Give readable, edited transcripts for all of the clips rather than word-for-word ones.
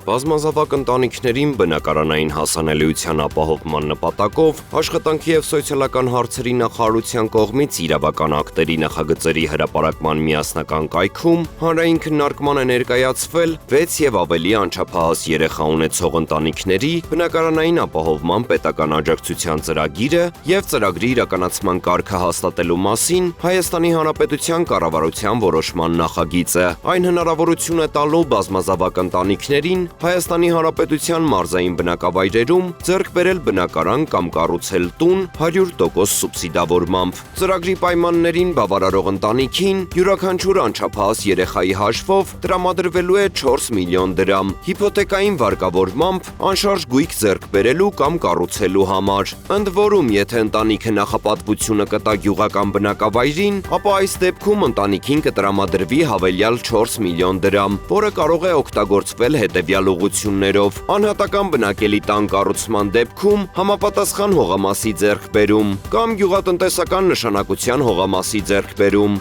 Բազմազավակ ընտանիքներին բնակարանային հասանելիության ապահովման նպատակով Աշխատանքի և սոցիալական հարցերի նախարարության կողմից իրավական ակտերի նախագծերի հրապարակման միասնական կայքում հանրային քննարկման է ներկայացվել 6 և ավելի անչափահաս երեխա ունեցող ընտանիքների բնակարանային ապահովման պետական աջակցության ծրագիրը և ծրագրի իրականացման կարգը հաստատելու մասին Հայաստանի Հանրապետության կառավարության որոշման նախագիծը։ Այն հնարավորություն է տալու բազմազավակ ընտանիքներին Հայաստանի Հանրապետության մարզային բնակավայրերում ձեռք բերել բնակարան կամ կառուցել տուն 100% սուբսիդավորմամբ։ Ծրագրի պայմաններին բավարարող ընտանիքին յուրաքանչյուր անչափահաս երեխայի հաշվով տրամադրվելու է 4 միլիոն դրամ հիփոթեկային վարկավորմամբ անշարժ գույք ձեռք բերելու կամ կառուցելու համար։ Ընդ որում, եթե ընտանիքը նախապատվությունը կտա գյուղական բնակավայրին, ապա այս դեպքում ընտանիքին կտրամադրվի հավելյալ 4 միլիոն դրամ, որը կարող է օգտագործվել հետևյալ ուղղություններով. անհատական բնակելի տան կառուցման դեպքում համապատասխան հողամասի ձեռքբերում կամ գյուղատնտեսական նշանակության հողամասի ձեռքբերում։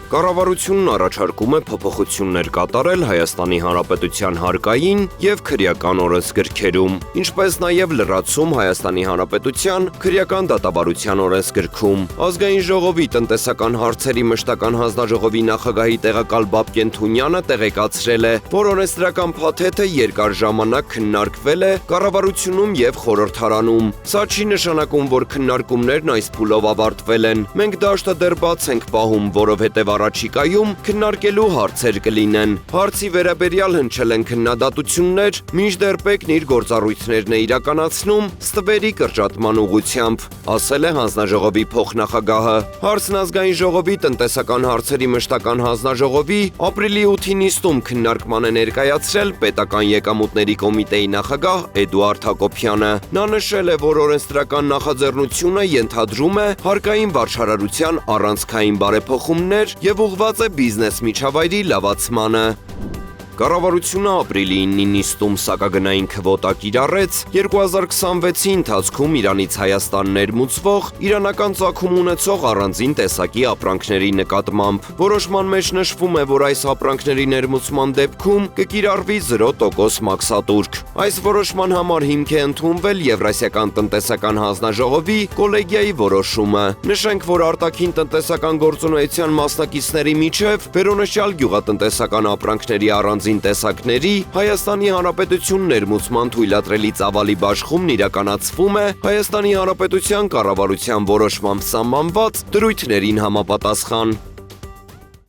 Կառավարությունն առաջարկում է փոփոխություններ կատարել Հայաստանի Հանրապետության հարկային և քրեական օրենսգրքերում, ինչպես նաև լրացում Հայաստանի Հանրապետության քրեական դատավարության օրենսգրքում։ Ազգային ժողովի տնտեսական հարցերի մշտական հանձնաժողովի նախագահի տեղակալ Բաբկեն Թունյանը տեղեկացրել է, որ օրենսդրական փաթեթը երկար ժամանակ քննարկվել է կառավարությունում և խորհրդարանում։ Սա չի նշանակում, որ քննարկումներն այս փուլով ավարտվել են։ Մենք դաշտը դեռ բաց ենք պահում, որովհետև առաջիկայում քննարկելու հարցեր կլինեն։ Հարցի վերաբերյալ հնչել են քննադատություններ, մինչդեռ ՊԵԿ-ն իր գործառույթներն է իրականացնում ստվերի կրճատման ուղղությամբ, ասել է հանձնաժողովի փոխնախագահը։ Հարցն ազգային ժողովի տնտեսական հարցերի մշտական հանձնաժողովի ապրիլի 8-ի նիստում քննարկման է ներկայացրել պետական եկամուտների կոմիտեի նախագահ Էդուարդ Հակոբյանը։ Նա նշել է, որ օրենսդրական նախաձեռնությունը ենթադրում է հարկային վարչարարության առանցքային բարեփոխումներ և ուղղված է բիզնես միջավայրի լավացմանը։ Կառավարությունը ապրիլի 9-ի նիստում սակագնային քվոտա կիրառեց 2026-ի ընթացքում Իրանից Հայաստան ներմուծվող իրանական ծագում ունեցող առանձին տեսակի ապրանքների նկատմամբ։ Որոշման մեջ նշվում է, որ այս ապրանքների ներմուծման դեպքում կկիրառվի 0% մաքսատուրք։ Այս որոշման համար հիմք է ընդունվել Եվրասիական տնտեսական հանձնաժողովի կոլեգիայի որոշումը։ Նշենք, որ արտաքին տնտեսական գործունեության մասնակիցների միջև վերոնշյալ գյուղատնտեսական ապրանքների առանձին տեսակների Հայաստանի Հանրապետություն ներմուծման թույլատրելի ծավալի բաշխումն իրականացվում է Հայաստանի Հանրապետության կառավարության որոշմամբ սահմանված դրույթներին համապատասխան։